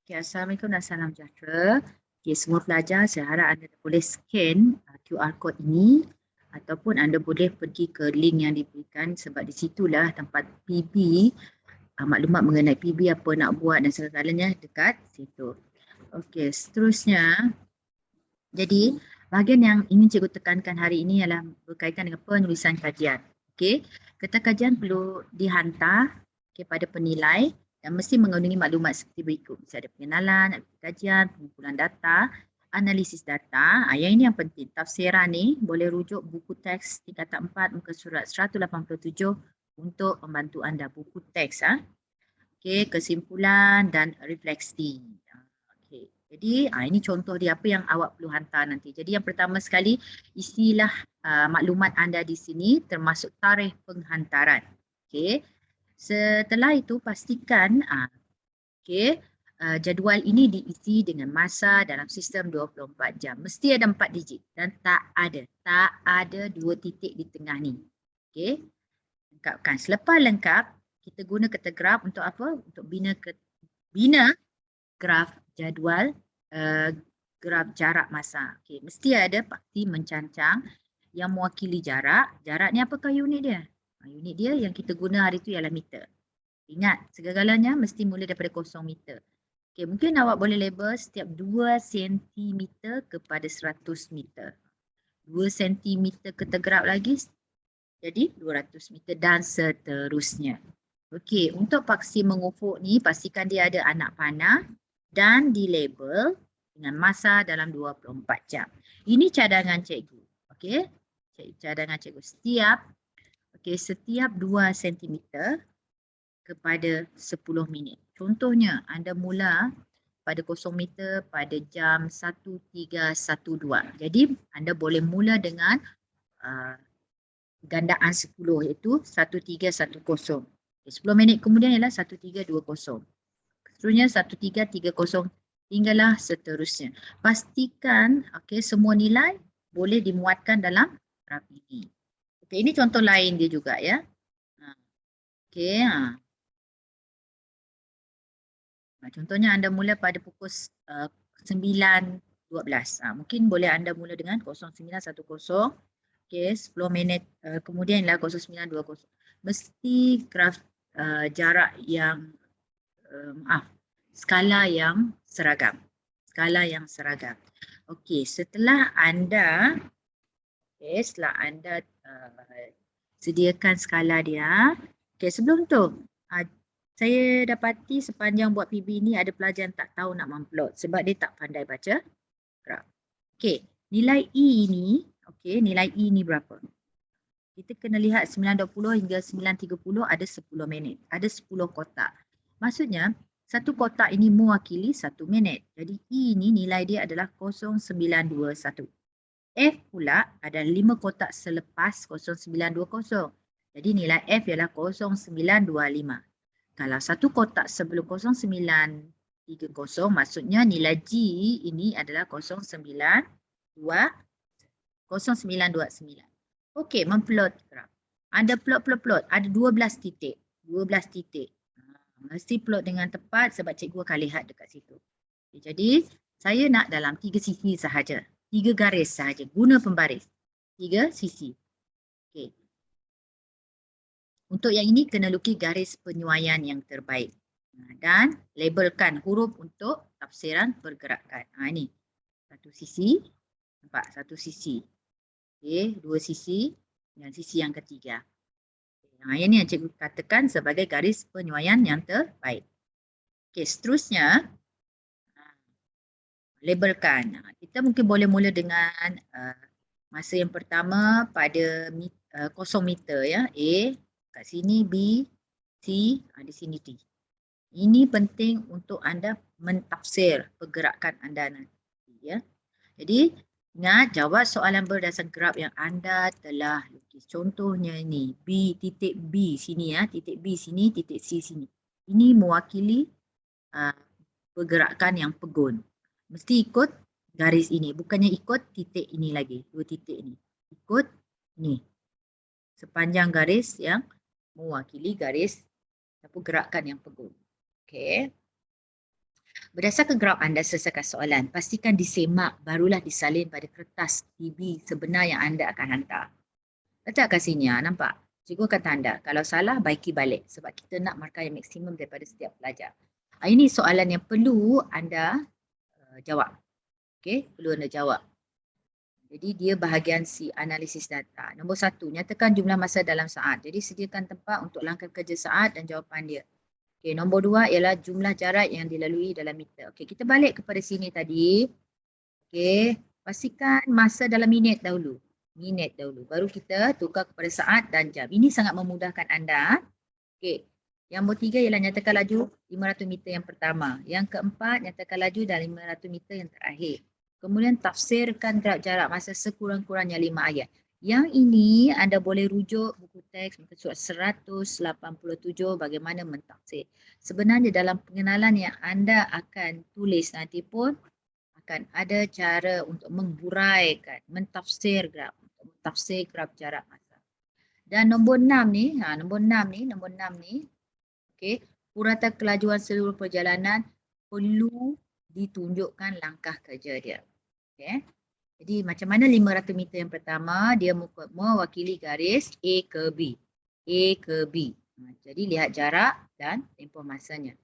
Okay, Assalamualaikum dan salam sejahtera. Okay, semua pelajar, saya harap anda boleh scan QR code ini ataupun anda boleh pergi ke link yang diberikan sebab di situlah tempat PB, maklumat mengenai PB apa nak buat dan segalanya dekat situ. Okey, seterusnya. Jadi, bahagian yang ingin cikgu tekankan hari ini ialah berkaitan dengan penulisan kajian. Okey, kertas kajian perlu dihantar kepada penilai dan mesti mengandungi maklumat seperti berikut. Mesti ada pengenalan, ada kajian, pengumpulan data, analisis data. Yang ini yang penting. Tafsiran ni boleh rujuk buku teks tingkatan 4 muka surat 187 untuk membantu anda buku teks. Okey, kesimpulan dan refleksi. Okey. Jadi ini contoh dia apa yang awak perlu hantar nanti. Jadi yang pertama sekali isilah maklumat anda di sini termasuk tarikh penghantaran. Okey. Setelah itu pastikan jadual ini diisi dengan masa dalam sistem 24 jam. Mesti ada 4 digit dan tak ada 2 titik di tengah ni. Okey. Lengkapkan. Selepas lengkap, kita guna kata graf untuk apa? Untuk bina graf jadual graf jarak masa. Okay. Mesti ada parti mencancang yang mewakili jarak. Jarak ni apakah unit dia? Unit dia yang kita guna hari tu ialah meter. Ingat, segala-galanya mesti mula daripada 0 meter. Okay, mungkin awak boleh label setiap 2 cm kepada 100 meter. 2 cm ketegrap lagi, jadi 200 meter dan seterusnya. Okey, untuk paksi mengufuk ni pastikan dia ada anak panah dan dilabel dengan masa dalam 24 jam. Ini cadangan cikgu. Okey, cadangan cikgu setiap 2 cm kepada 10 minit. Contohnya, anda mula pada 0 meter pada jam 1312. Jadi, anda boleh mula dengan gandaan 10 iaitu 1310. 10 minit kemudian ialah 1320. Seterusnya 1330 hinggalah seterusnya. Pastikan semua nilai boleh dimuatkan dalam graf ini. Ini contoh lain dia juga ya. Contohnya anda mula pada pukul 9.12. Mungkin boleh anda mula dengan 0910. 10 minit kemudian ialah 0920. Mesti graf jarak yang skala yang seragam. Okey, setelah anda sediakan skala dia. Okey, sebelum tu saya dapati sepanjang buat PB ni ada pelajar yang tak tahu nak memplot sebab dia tak pandai baca graf. Okey, nilai E ni berapa? Kita kena lihat 9.20 hingga 9.30 ada 10 minit. Ada 10 kotak. Maksudnya, satu kotak ini mewakili 1 minit. Jadi E ni nilai dia adalah 0921. F pula ada 5 kotak selepas 0920. Jadi nilai F ialah 0925. Kalau satu kotak sebelum 0930, maksudnya nilai G ini adalah 0929. Okey, memplot graf. Anda plot. Ada 12 titik. Mesti plot dengan tepat sebab cikgu akan lihat dekat situ. Jadi, saya nak dalam 3 sisi sahaja. 3 garis sahaja. Guna pembaris. 3 sisi. Okey. Untuk yang ini, kena lukis garis penyuaian yang terbaik. Dan labelkan huruf untuk tafsiran pergerakan. Ini. Satu sisi. Nampak? Satu sisi. Okey, 2 sisi dan sisi yang ketiga. Ini yang cikgu katakan sebagai garis penyuaian yang terbaik. Okey, seterusnya labelkan. Kita mungkin boleh mula dengan masa yang pertama pada 0 meter ya. A kat sini, B, C, di sini D. Ini penting untuk anda mentafsir pergerakan anda nanti ya. Jadi ingat, jawab soalan berdasarkan graf yang anda telah lukis. Contohnya ini, titik B sini ya, titik B sini, titik C sini. Ini mewakili pergerakan yang pegun. Mesti ikut garis ini, bukannya ikut titik ini lagi, 2 titik ini. Ikut ini. Sepanjang garis yang mewakili garis gerakan yang pegun. Okey. Berdasarkan graf anda selesaikan soalan, pastikan disemak barulah disalin pada kertas PB sebenar yang anda akan hantar. Letak kat sini, nampak? Cikgu akan tanda. Kalau salah, baiki balik. Sebab kita nak markah yang maksimum daripada setiap pelajar. Ini soalan yang perlu anda jawab. Okey, perlu anda jawab. Jadi dia bahagian C, analisis data. Nombor 1, nyatakan jumlah masa dalam saat. Jadi sediakan tempat untuk langkah kerja saat dan jawapan dia. Okey, nombor 2 ialah jumlah jarak yang dilalui dalam meter. Okey, kita balik kepada sini tadi. Okey, pastikan masa dalam minit dahulu. Minit dahulu. Baru kita tukar kepada saat dan jam. Ini sangat memudahkan anda. Okey. Yang nombor 3 ialah nyatakan laju 500 meter yang pertama. Yang keempat, nyatakan laju dan 500 meter yang terakhir. Kemudian tafsirkan graf jarak masa sekurang-kurangnya 5 ayat. Yang ini anda boleh rujuk buku teks muka surat 187 bagaimana mentafsir. Sebenarnya dalam pengenalan yang anda akan tulis nanti pun akan ada cara untuk menguraikan, mentafsir graf, mentafsir graf jarak masa. Dan nombor 6 ni, nombor 6 ni, okey, purata kelajuan seluruh perjalanan perlu ditunjukkan langkah kerja dia. Okay. Jadi macam mana 500 meter yang pertama, dia mewakili garis A ke B. A ke B. Jadi lihat jarak dan tempoh masanya.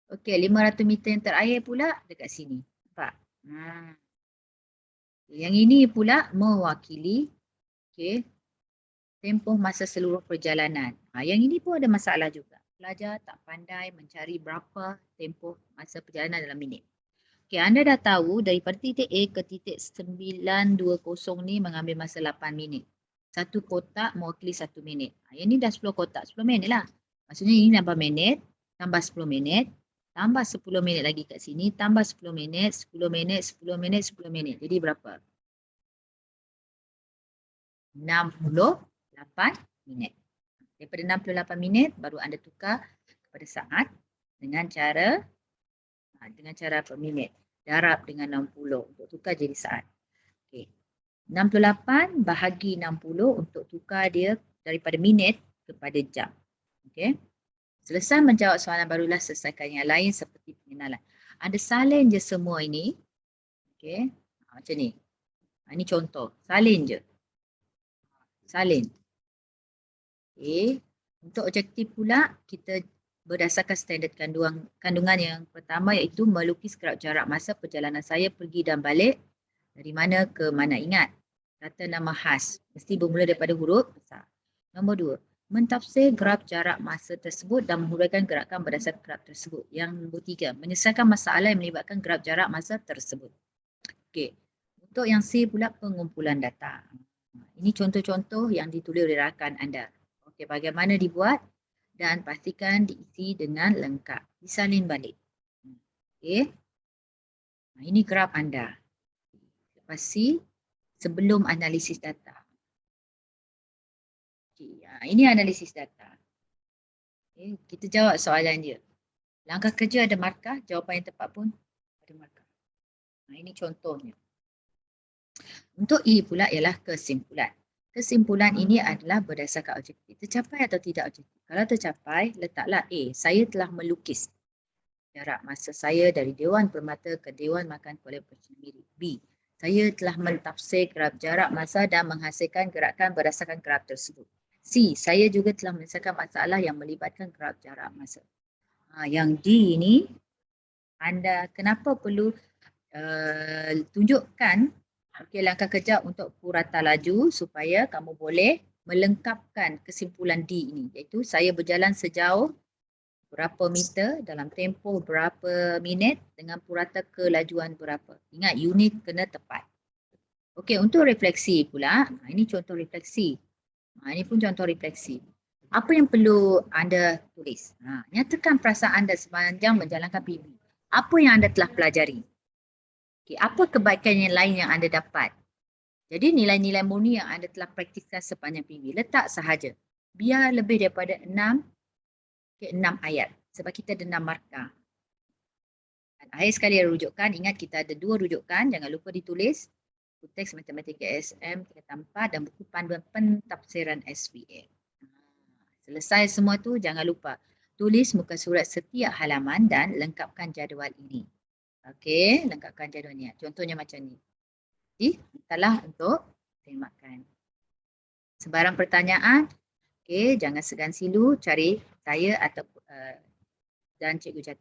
Okey, 500 meter yang terakhir pula dekat sini. Nampak? Yang ini pula mewakili tempoh masa seluruh perjalanan. Yang ini pun ada masalah juga. Pelajar tak pandai mencari berapa tempoh masa perjalanan dalam minit. Okey, anda dah tahu daripada titik A ke titik 920 ni mengambil masa 8 minit. Satu kotak mewakili 1 minit. Yang ni dah 10 kotak, 10 minit lah. Maksudnya ini 8 minit, tambah 10 minit, tambah 10 minit lagi kat sini, tambah 10 minit, 10 minit, 10 minit, 10 minit. Jadi berapa? 68 minit. Daripada 68 minit baru anda tukar kepada saat dengan cara per minit. Darab dengan 60 untuk tukar jadi saat. Okey. 68 bahagi 60 untuk tukar dia daripada minit kepada jam. Okey. Selesai menjawab soalan barulah selesaikan yang lain seperti pengenalan. Anda salin je semua ini. Okey. Macam ni. Ini contoh. Salin je. Salin. Okey. Untuk objektif pula kita berdasarkan standard kandungan yang pertama iaitu melukis graf jarak masa perjalanan saya pergi dan balik dari mana ke mana. Ingat, kata nama khas mesti bermula daripada huruf besar. Nombor 2, mentafsir graf jarak masa tersebut dan menghuraikan gerakan berdasarkan graf tersebut. Yang nombor 3, menyelesaikan masalah yang melibatkan graf jarak masa tersebut. Okey. Untuk yang C pula pengumpulan data. Ini contoh-contoh yang ditulis oleh rakan anda. Okey, bagaimana dibuat? Dan pastikan diisi dengan lengkap. Disalin balik. Okey. Ini graf anda. Lepas C, sebelum analisis data. Okay. Ini analisis data. Okay. Kita jawab soalan dia. Langkah kerja ada markah, jawapan yang tepat pun ada markah. Ini contohnya. Untuk E pula ialah kesimpulan. Kesimpulan ini adalah berdasarkan objektif. Tercapai atau tidak objektif? Kalau tercapai, letaklah A. Saya telah melukis jarak masa saya dari Dewan Permata ke Dewan Makan Kuala Persendiri. B. Saya telah mentafsir graf jarak masa dan menghasilkan gerakan berdasarkan graf tersebut. C. Saya juga telah menyelesaikan masalah yang melibatkan graf jarak masa. Yang D ini, anda kenapa perlu tunjukkan langkah kerja untuk purata laju supaya kamu boleh melengkapkan kesimpulan D ini, iaitu saya berjalan sejauh berapa meter dalam tempoh berapa minit dengan purata kelajuan berapa. Ingat, unit kena tepat. Okey, untuk refleksi pula, ini contoh refleksi. Ini pun contoh refleksi. Apa yang perlu anda tulis? Nyatakan perasaan anda sepanjang menjalankan PB. Apa yang anda telah pelajari? Okay, apa kebaikan yang lain yang anda dapat? Jadi nilai-nilai murni yang anda telah praktiskan sepanjang PB. Letak sahaja. Biar lebih daripada 6 ayat. Sebab kita ada 6 markah. Akhir sekali rujukan. Ingat kita ada 2 rujukan. Jangan lupa ditulis. Buku teks matematika SM tingkatan 4 dan buku panduan pentafsiran SPM. Selesai semua tu, jangan lupa tulis muka surat setiap halaman dan lengkapkan jadual ini. Okey, lengkapkan jadual niat. Contohnya macam ni. Jadi, mintalah untuk termakan. Sebarang pertanyaan, okey, jangan segan silu cari saya atau dan Cikgu Jati.